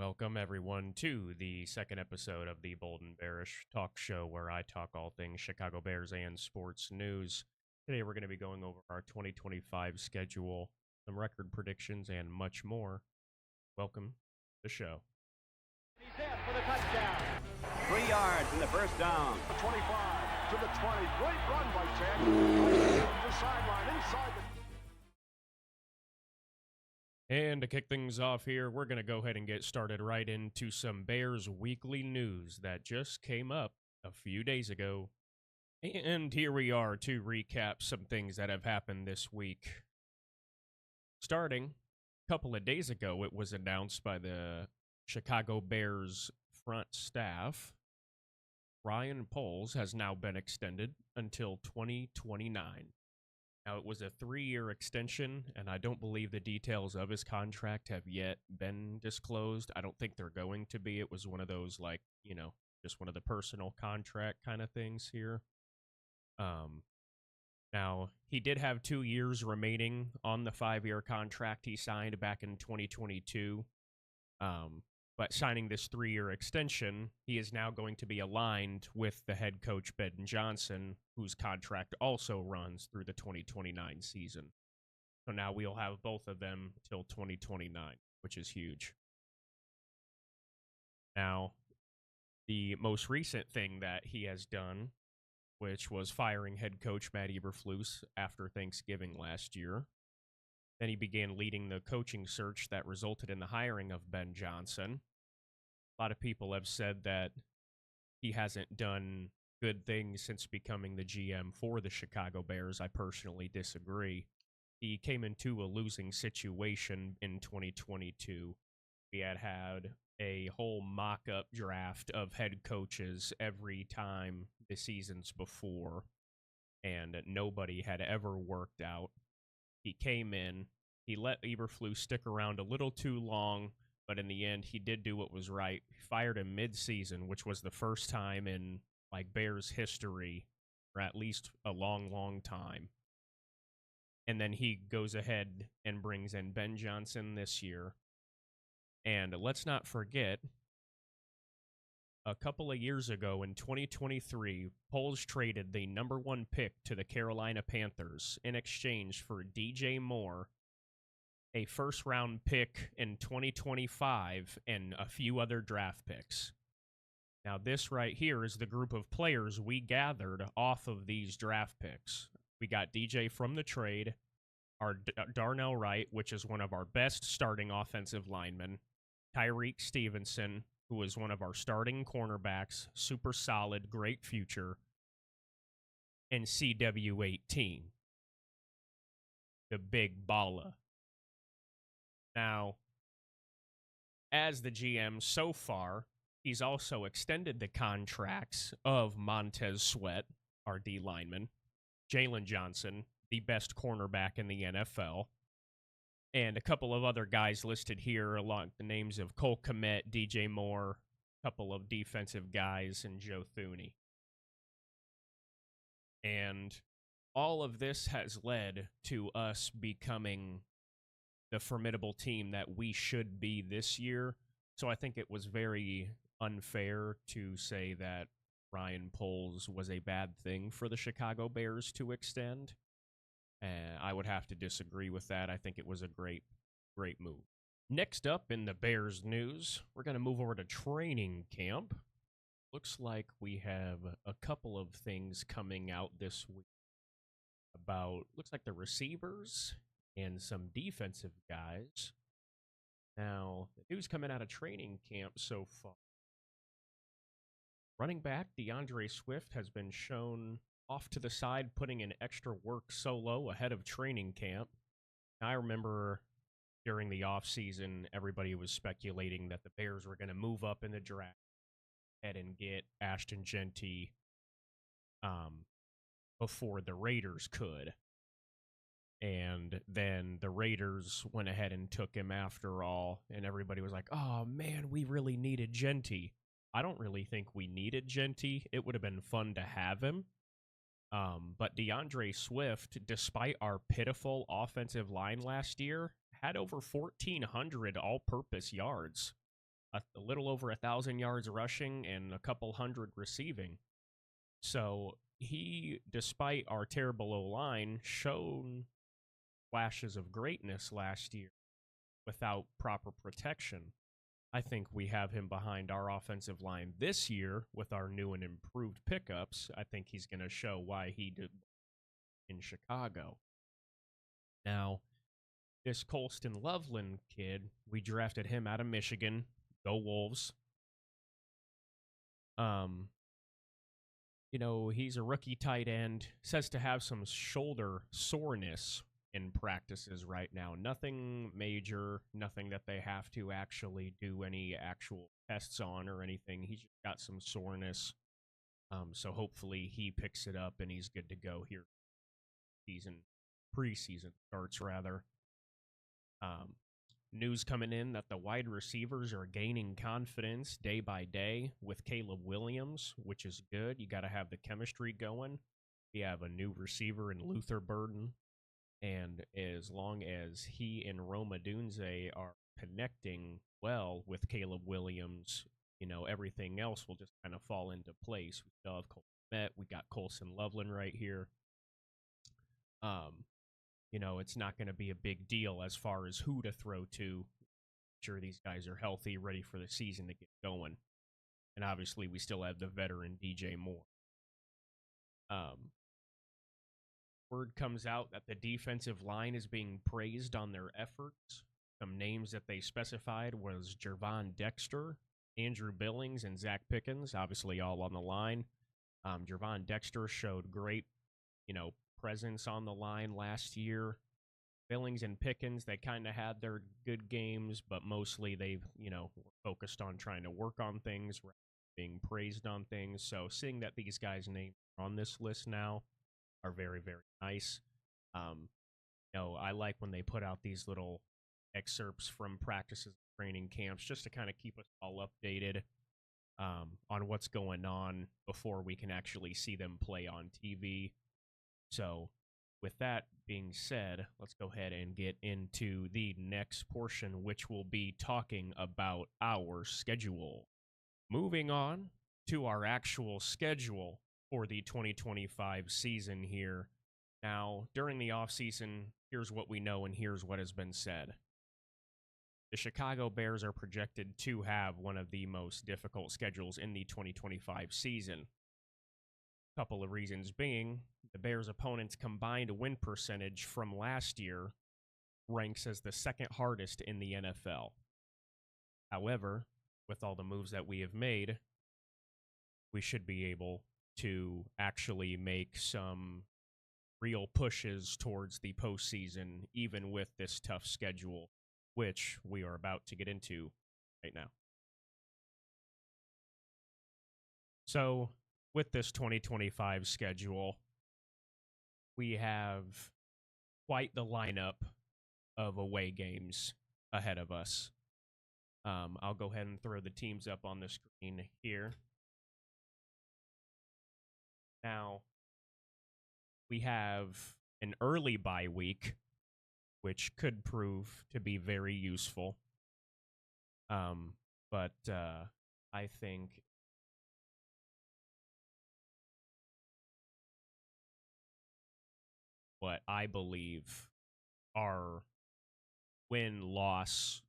Welcome, everyone, to the second episode of the Bold and Bearish talk show where I talk all things Chicago Bears and sports news. Today, we're going to be going over our 2025 schedule, some record predictions, and much more. Welcome to the show. He's in for the touchdown. 3 yards in the first down. 25 to the 20. Great run by Chad. The sideline inside the... And to kick things off here, we're going to go ahead and get started right into some Bears weekly news that just came up a few days ago. And here we are to recap some things that have happened this week. Starting a couple of days ago, it was announced by the Chicago Bears front staff, Ryan Poles has now been extended until 2029. Now, it was a 3-year extension, and I don't believe the details of his contract have yet been disclosed. I don't think they're going to be. It was one of those, just one of the personal contract kind of things here. Now, he did have 2 years remaining on the 5-year contract he signed back in 2022. But signing this 3-year extension, he is now going to be aligned with the head coach, Ben Johnson, whose contract also runs through the 2029 season. So now we'll have both of them till 2029, which is huge. Now, the most recent thing that he has done, which was firing head coach Matt Eberflus after Thanksgiving last year. Then he began leading the coaching search that resulted in the hiring of Ben Johnson. A lot of people have said that he hasn't done good things since becoming the GM for the Chicago Bears. I personally disagree. He came into a losing situation in 2022. We had a whole mock-up draft of head coaches every time the seasons before, and nobody had ever worked out. He came in, he let Eberflus stick around a little too long, but in the end, he did do what was right. He fired him mid-season, which was the first time in Bears history, or at least a long, long time. And then he goes ahead and brings in Ben Johnson this year. And let's not forget, a couple of years ago in 2023, Poles traded the number 1 pick to the Carolina Panthers in exchange for DJ Moore, a first-round pick in 2025, and a few other draft picks. Now, this right here is the group of players we gathered off of these draft picks. We got DJ from the trade, our Darnell Wright, which is one of our best starting offensive linemen, Tyreek Stevenson, who is one of our starting cornerbacks, super solid, great future, and CW18, the big baller. Now, as the GM so far, he's also extended the contracts of Montez Sweat, our D lineman, Jalen Johnson, the best cornerback in the NFL, and a couple of other guys listed here, along the names of Cole Kmet, DJ Moore, a couple of defensive guys, and Joe Thuney. And all of this has led to us becoming the formidable team that we should be this year. So I think it was very unfair to say that Ryan Poles was a bad thing for the Chicago Bears to extend. I would have to disagree with that. I think it was a great move. Next up in the Bears news, we're going to move over to training camp. Looks like we have a couple of things coming out this week about, looks like the receivers and some defensive guys. Now, the news coming out of training camp so far. Running back DeAndre Swift has been shown off to the side, putting in extra work solo ahead of training camp. I remember during the offseason, everybody was speculating that the Bears were going to move up in the draft and get Ashton Genty before the Raiders could. And then the Raiders went ahead and took him after all, and everybody was like, oh, man, we really needed Genty. I don't really think we needed Genty. It would have been fun to have him. But DeAndre Swift, despite our pitiful offensive line last year, had over 1,400 all-purpose yards. a little over 1,000 yards rushing and a couple hundred receiving. So he, despite our terrible O-line, showed flashes of greatness last year without proper protection. I think we have him behind our offensive line this year with our new and improved pickups. I think he's going to show why he did in Chicago. Now, this Colston Loveland kid, we drafted him out of Michigan. Go Wolves. He's a rookie tight end. Says to have some shoulder soreness in practices right now. Nothing major, nothing that they have to actually do any actual tests on or anything. He's just got some soreness. So hopefully he picks it up and he's good to go here. Preseason starts rather. News coming in that the wide receivers are gaining confidence day by day with Caleb Williams, which is good. You got to have the chemistry going. We have a new receiver in Luther Burden. And as long as he and Roma Dunze are connecting well with Caleb Williams, everything else will just kind of fall into place. We still have Cole Met. We got Colson Loveland right here. It's not going to be a big deal as far as who to throw to. Sure, these guys are healthy, ready for the season to get going. And obviously, we still have the veteran DJ Moore. Word comes out that the defensive line is being praised on their efforts. Some names that they specified was Jervon Dexter, Andrew Billings, and Zach Pickens, obviously all on the line. Jervon Dexter showed great, presence on the line last year. Billings and Pickens, they kind of had their good games, but mostly they've, were focused on trying to work on things, being praised on things. So seeing that these guys' names are on this list now are very, very nice. I like when they put out these little excerpts from practices, training camps, just to kind of keep us all updated on what's going on before we can actually see them play on TV. So with that being said, let's go ahead and get into the next portion, which will be talking about our schedule. Moving on to our actual schedule for the 2025 season here. Now, during the offseason, here's what we know and here's what has been said. The Chicago Bears are projected to have one of the most difficult schedules in the 2025 season. A couple of reasons being, the Bears' opponents' combined win percentage from last year ranks as the second hardest in the NFL. However, with all the moves that we have made, we should be able to actually make some real pushes towards the postseason, even with this tough schedule, which we are about to get into right now. So, with this 2025 schedule, we have quite the lineup of away games ahead of us. I'll go ahead and throw the teams up on the screen here. Now, we have an early bye week, which could prove to be very useful. But I think what I believe our win-loss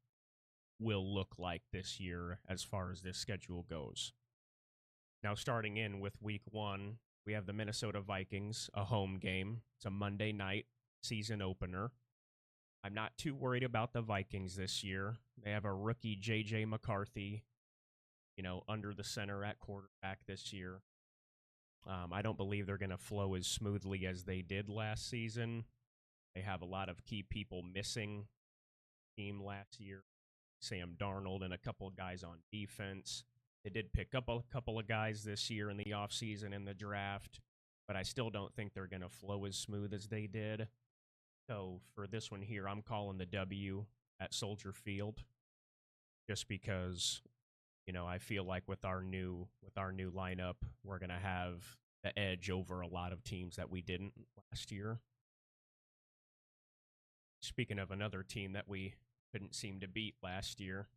will look like this year as far as this schedule goes. Now, starting in with week 1, we have the Minnesota Vikings, a home game. It's a Monday night season opener. I'm not too worried about the Vikings this year. They have a rookie J.J. McCarthy, under the center at quarterback this year. I don't believe they're going to flow as smoothly as they did last season. They have a lot of key people missing team last year. Sam Darnold and a couple of guys on defense. They did pick up a couple of guys this year in the offseason in the draft, but I still don't think they're going to flow as smooth as they did. So for this one here, I'm calling the W at Soldier Field just because, I feel like with our new lineup, we're going to have the edge over a lot of teams that we didn't last year. Speaking of another team that we couldn't seem to beat last year,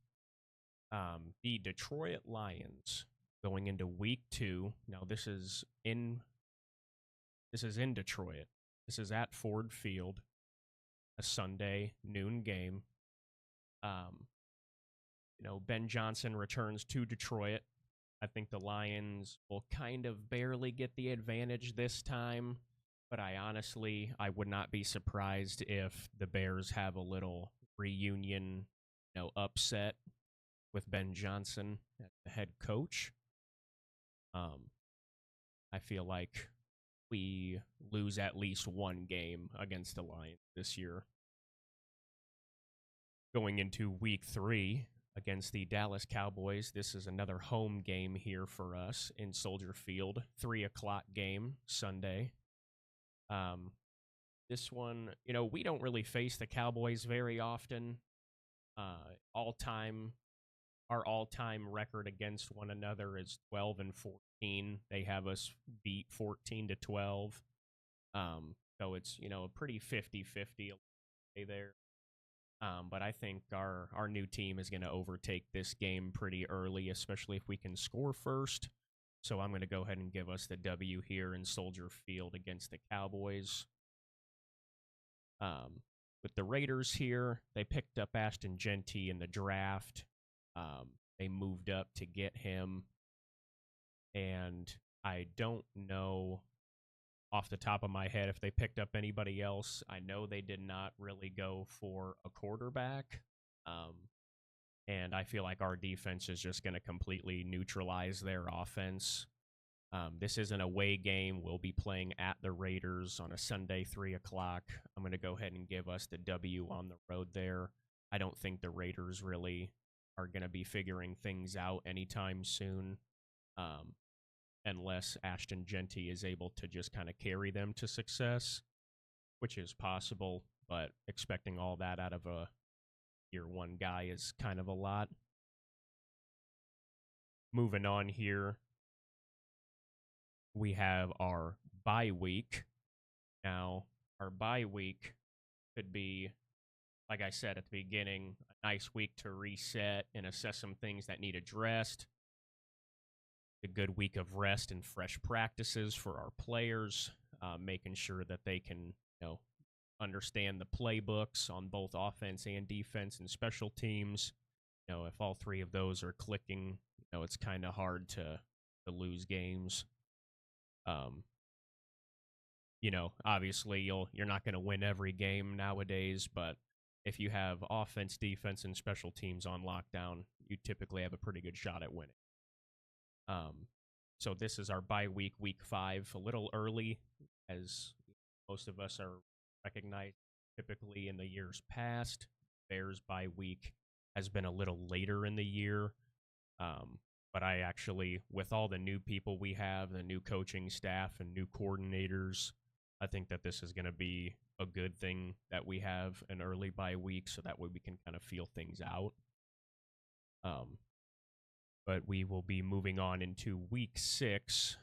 The Detroit Lions going into week 2. Now this is in Detroit. This is at Ford Field, a Sunday noon game. Ben Johnson returns to Detroit. I think the Lions will kind of barely get the advantage this time, but I would not be surprised if the Bears have a little reunion, upset with Ben Johnson as the head coach. I feel like we lose at least one game against the Lions this year. Going into week 3 against the Dallas Cowboys, this is another home game here for us in Soldier Field. 3:00 game Sunday. This one, we don't really face the Cowboys very often. Our all-time record against one another is 12-14. They have us beat 14-12. So it's, a pretty 50-50 there. But I think our new team is going to overtake this game pretty early, especially if we can score first. So I'm going to go ahead and give us the W here in Soldier Field against the Cowboys. With the Raiders here, they picked up Ashton Genty in the draft. They moved up to get him. And I don't know off the top of my head if they picked up anybody else. I know they did not really go for a quarterback. And I feel like our defense is just going to completely neutralize their offense. This is an away game. We'll be playing at the Raiders on a Sunday, 3:00. I'm going to go ahead and give us the W on the road there. I don't think the Raiders really are going to be figuring things out anytime soon, unless Ashton Genty is able to just kind of carry them to success, which is possible, but expecting all that out of a year one guy is kind of a lot. Moving on here, we have our bye week. Now, our bye week could be, like I said at the beginning, a nice week to reset and assess some things that need addressed. A good week of rest and fresh practices for our players, making sure that they can, understand the playbooks on both offense and defense and special teams. If all three of those are clicking, it's kind of hard to lose games. Obviously you're not going to win every game nowadays, but if you have offense, defense, and special teams on lockdown, you typically have a pretty good shot at winning. So this is our bye week, week 5, a little early, as most of us are recognized typically in the years past. Bears bye week has been a little later in the year. But I actually, with all the new people we have, the new coaching staff and new coordinators, I think that this is going to be a good thing that we have an early bye week so that way we can kind of feel things out. But we will be moving on into week 6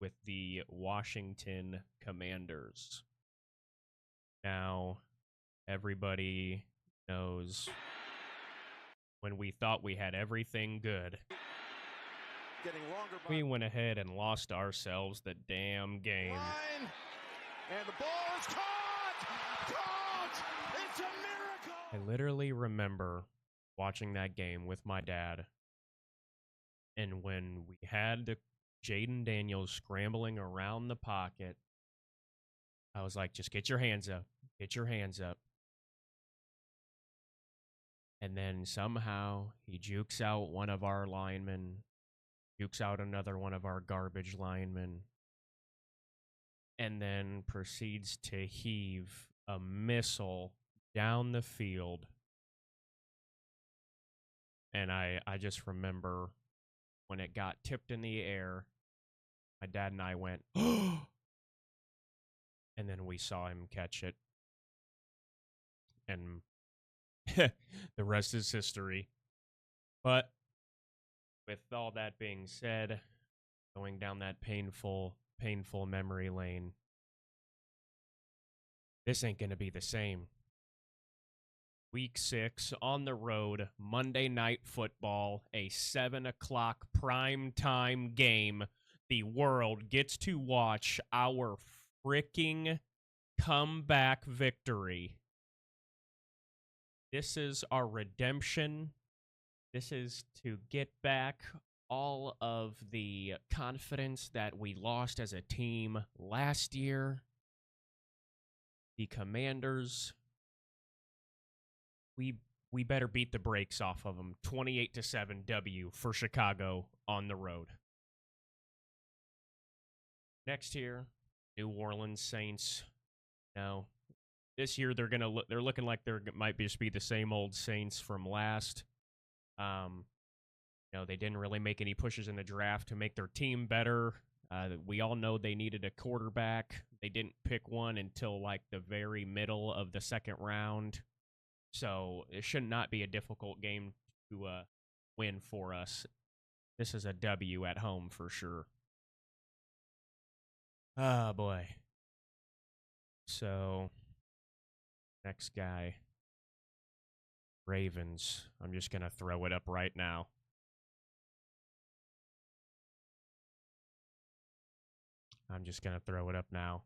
with the Washington Commanders. Now, everybody knows when we thought we had everything good, we went ahead and lost ourselves the damn game. And the ball is caught! Caught! It's a miracle! I literally remember watching that game with my dad, and when we had the Jaden Daniels scrambling around the pocket, I was like, just get your hands up. Get your hands up. And then somehow he jukes out one of our linemen, jukes out another one of our garbage linemen, and then proceeds to heave a missile down the field. And I just remember when it got tipped in the air, my dad and I went, oh! And then we saw him catch it. And the rest is history. But with all that being said, going down that painful memory lane, this ain't going to be the same. Week 6 on the road, Monday Night Football, a 7 o'clock prime time game. The world gets to watch our freaking comeback victory. This is our redemption. This is to get back all of the confidence that we lost as a team last year. The Commanders, we better beat the brakes off of them. 28-7 W for Chicago on the road. Next here, New Orleans Saints. Now, this year they're looking like they're might just be the same old Saints from last. They didn't really make any pushes in the draft to make their team better. We all know they needed a quarterback. They didn't pick one until like the very middle of the second round. So it should not be a difficult game to win for us. This is a W at home for sure. Oh, boy. So, next guy. Ravens. I'm just going to throw it up right now. The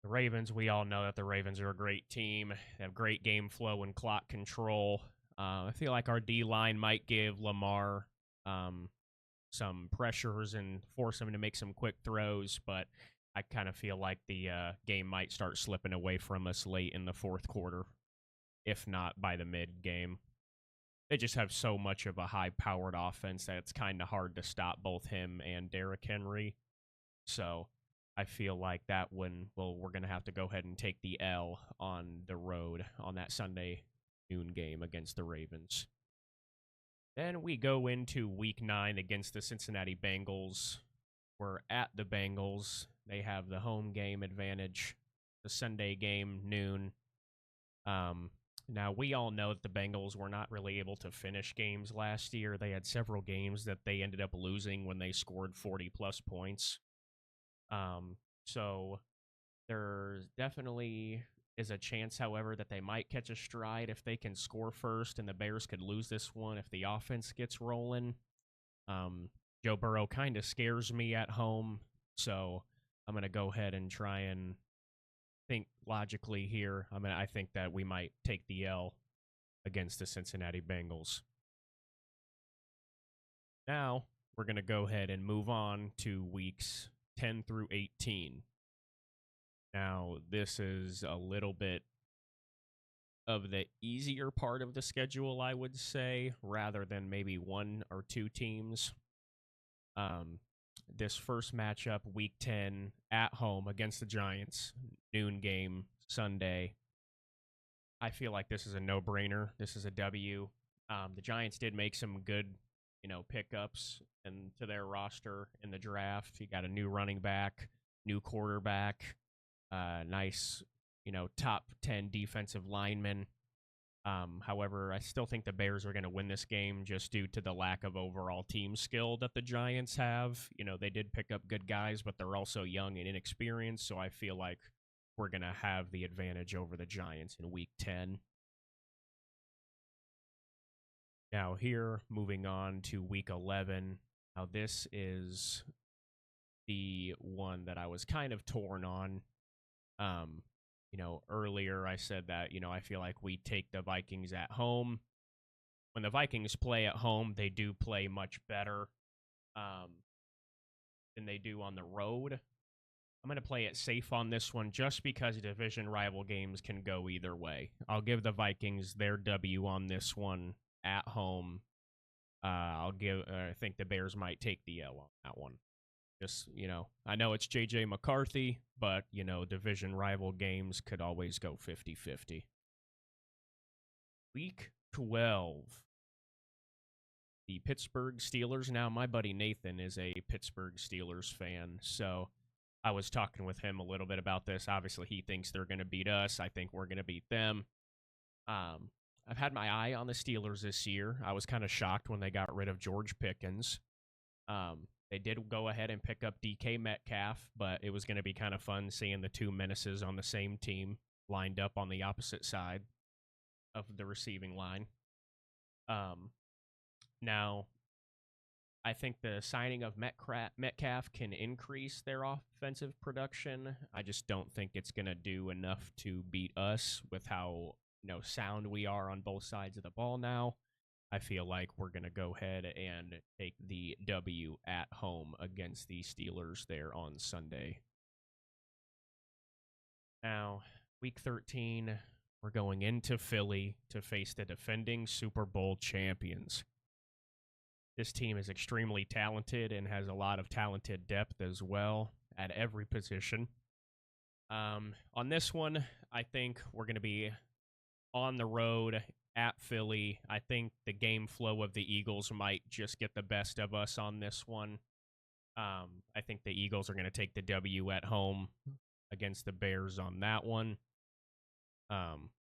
Ravens, we all know that the Ravens are a great team. They have great game flow and clock control. I feel like our D-line might give Lamar some pressures and force him to make some quick throws, but I kind of feel like the game might start slipping away from us late in the fourth quarter, if not by the mid-game. They just have so much of a high-powered offense that it's kind of hard to stop both him and Derrick Henry. So I feel like that one, we're going to have to go ahead and take the L on the road on that Sunday noon game against the Ravens. Then we go into Week 9 against the Cincinnati Bengals. We're at the Bengals. They have the home game advantage. The Sunday game, noon. Now, we all know that the Bengals were not really able to finish games last year. They had several games that they ended up losing when they scored 40-plus points. So there definitely is a chance, however, that they might catch a stride if they can score first, and the Bears could lose this one if the offense gets rolling. Joe Burrow kind of scares me at home, so I'm going to go ahead and try and think logically here. I think that we might take the L against the Cincinnati Bengals. Now, we're going to go ahead and move on to weeks 10 through 18. Now, this is a little bit of the easier part of the schedule, I would say, rather than maybe one or two teams. This first matchup, Week 10, at home against the Giants, noon game, Sunday. I feel like this is a no-brainer. This is a W. The Giants did make some good, pickups into their roster in the draft. You got a new running back, new quarterback, nice, top 10 defensive lineman. However, I still think the Bears are going to win this game just due to the lack of overall team skill that the Giants have. They did pick up good guys, but they're also young and inexperienced, so I feel like we're going to have the advantage over the Giants in Week 10. Now here, moving on to Week 11. Now this is the one that I was kind of torn on. Earlier I said that, I feel like we take the Vikings at home. When the Vikings play at home, they do play much better than they do on the road. I'm going to play it safe on this one just because division rival games can go either way. I'll give the Vikings their W on this one at home. I think the Bears might take the L on that one. Just, I know it's J.J. McCarthy, but, division rival games could always go 50-50. Week 12. The Pittsburgh Steelers. Now, my buddy Nathan is a Pittsburgh Steelers fan, so I was talking with him a little bit about this. Obviously, he thinks they're going to beat us. I think we're going to beat them. I've had my eye on the Steelers this year. I was kind of shocked when they got rid of George Pickens. They did go ahead and pick up DK Metcalf, but it was going to be kind of fun seeing the two menaces on the same team lined up on the opposite side. of the receiving line. Now, I think the signing of Metcalf can increase their offensive production. I just don't think it's going to do enough to beat us with how sound we are on both sides of the ball now. I feel like we're going to go ahead and take the W at home against the Steelers there on Sunday. Now, week 13, we're going into Philly to face the defending Super Bowl champions. This team is extremely talented and has a lot of talented depth as well at every position. On this one, I think we're going to be on the road at Philly. I think the game flow of the Eagles might just get the best of us on this one. I think the Eagles are going to take the W at home against the Bears on that one.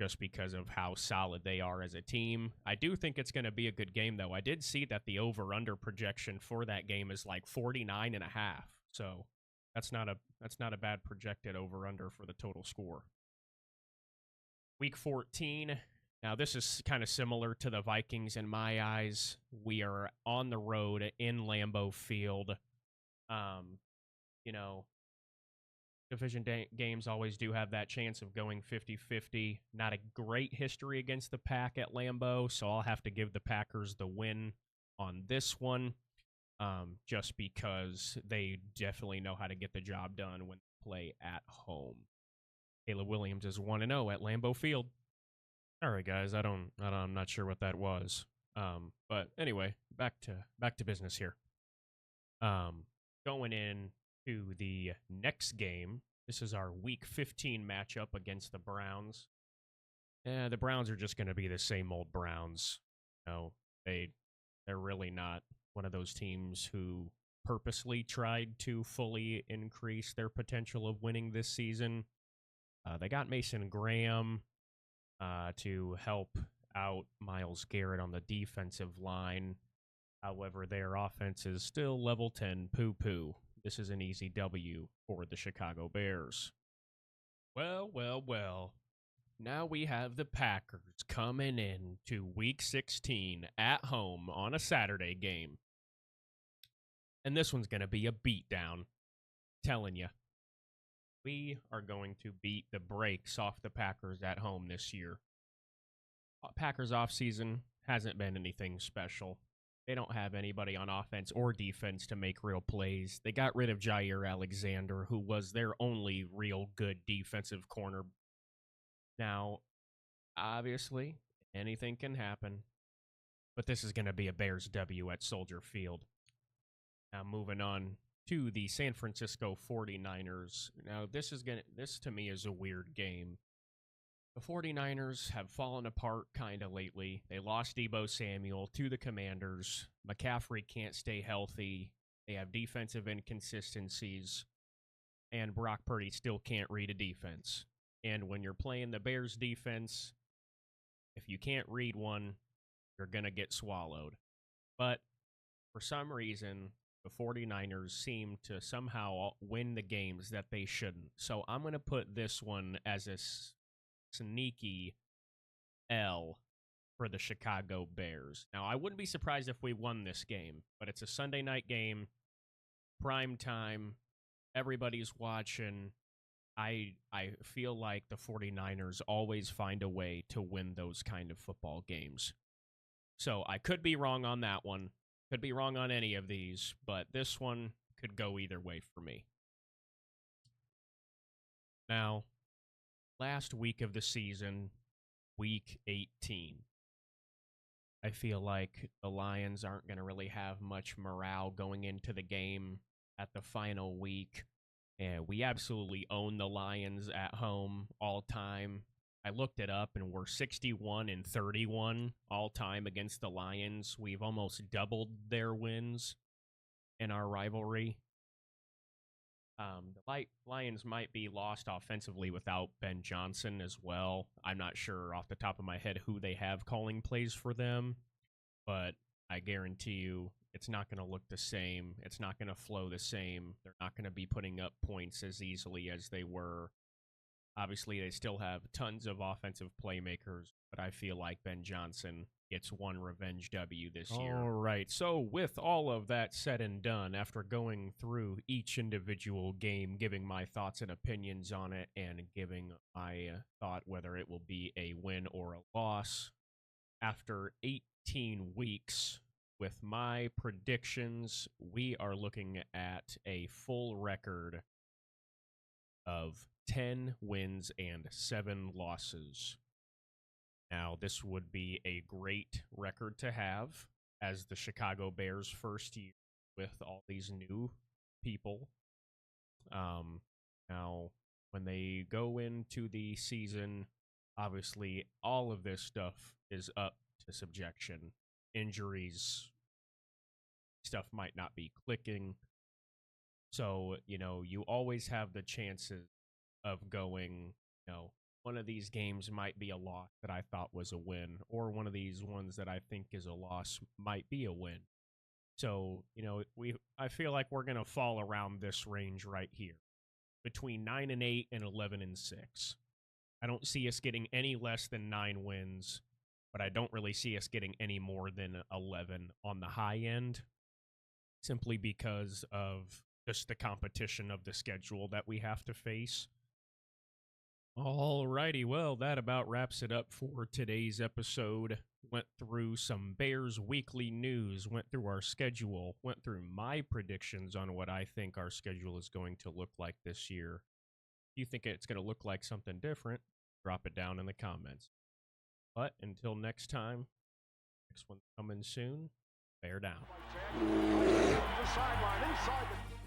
Just because of how solid they are as a team. I do think it's going to be a good game, though. I did see that the over-under projection for that game is like 49.5. So that's not a bad projected over-under for the total score. Week 14. Now, this is kind of similar to the Vikings in my eyes. We are on the road in Lambeau Field. Division games always do have that chance of going 50-50. Not a great history against the Pack at Lambeau, so I'll have to give the Packers the win on this one, just because they definitely know how to get the job done when they play at home. Caleb Williams is 1-0 at Lambeau Field. All right, guys, I'm not sure what that was, but anyway, back to business here. Going in to the next game. This is our Week 15 matchup against the Browns. The Browns are just going to be the same old Browns. They're really not one of those teams who purposely tried to fully increase their potential of winning this season. They got Mason Graham to help out Myles Garrett on the defensive line. However, their offense is still level 10 poo-poo. This is an easy W for the Chicago Bears. Well. Now we have the Packers coming in to Week 16 at home on a Saturday game. And this one's going to be a beatdown. Telling you. We are going to beat the brakes off the Packers at home this year. Packers offseason hasn't been anything special. They don't have anybody on offense or defense to make real plays. They got rid of Jair Alexander, who was their only real good defensive corner. Now, obviously, anything can happen, but this is going to be a Bears W at Soldier Field. Now, moving on to the San Francisco 49ers. Now, this to me is a weird game. The 49ers have fallen apart kind of lately. They lost Deebo Samuel to the Commanders. McCaffrey can't stay healthy. They have defensive inconsistencies. And Brock Purdy still can't read a defense. And when you're playing the Bears defense, if you can't read one, you're going to get swallowed. But for some reason, the 49ers seem to somehow win the games that they shouldn't. So I'm going to put this one as a sneaky L for the Chicago Bears. Now, I wouldn't be surprised if we won this game, but it's a Sunday night game, prime time, everybody's watching. I feel like the 49ers always find a way to win those kind of football games. So I could be wrong on that one, could be wrong on any of these, but this one could go either way for me. Now, last week of the season, Week 18. I feel like the Lions aren't going to really have much morale going into the game at the final week. And we absolutely own the Lions at home all time. I looked it up, and we're 61-31 all time against the Lions. We've almost doubled their wins in our rivalry. The Lions might be lost offensively without Ben Johnson as well. I'm not sure off the top of my head who they have calling plays for them, but I guarantee you it's not going to look the same. It's not going to flow the same. They're not going to be putting up points as easily as they were Obviously, they still have tons of offensive playmakers, but I feel like Ben Johnson gets one revenge W this year. All right, so with all of that said and done, after going through each individual game, giving my thoughts and opinions on it, and giving my thought whether it will be a win or a loss, after 18 weeks, with my predictions, we are looking at a full record of 10 wins and 7 losses. Now, this would be a great record to have as the Chicago Bears' first year with all these new people. Now, when they go into the season, obviously, all of this stuff is up to subjection. Injuries, stuff might not be clicking. So, you always have the chances of going, one of these games might be a loss that I thought was a win, or one of these ones that I think is a loss might be a win. So, I feel like we're going to fall around this range right here, between 9-8 and 11-6. I don't see us getting any less than 9 wins, but I don't really see us getting any more than 11 on the high end, simply because of just the competition of the schedule that we have to face. Alrighty, well, that about wraps it up for today's episode. Went through some Bears weekly news, went through our schedule, went through my predictions on what I think our schedule is going to look like this year. If you think it's going to look like something different, drop it down in the comments. But until next time, next one's coming soon. Bear down. The sideline inside the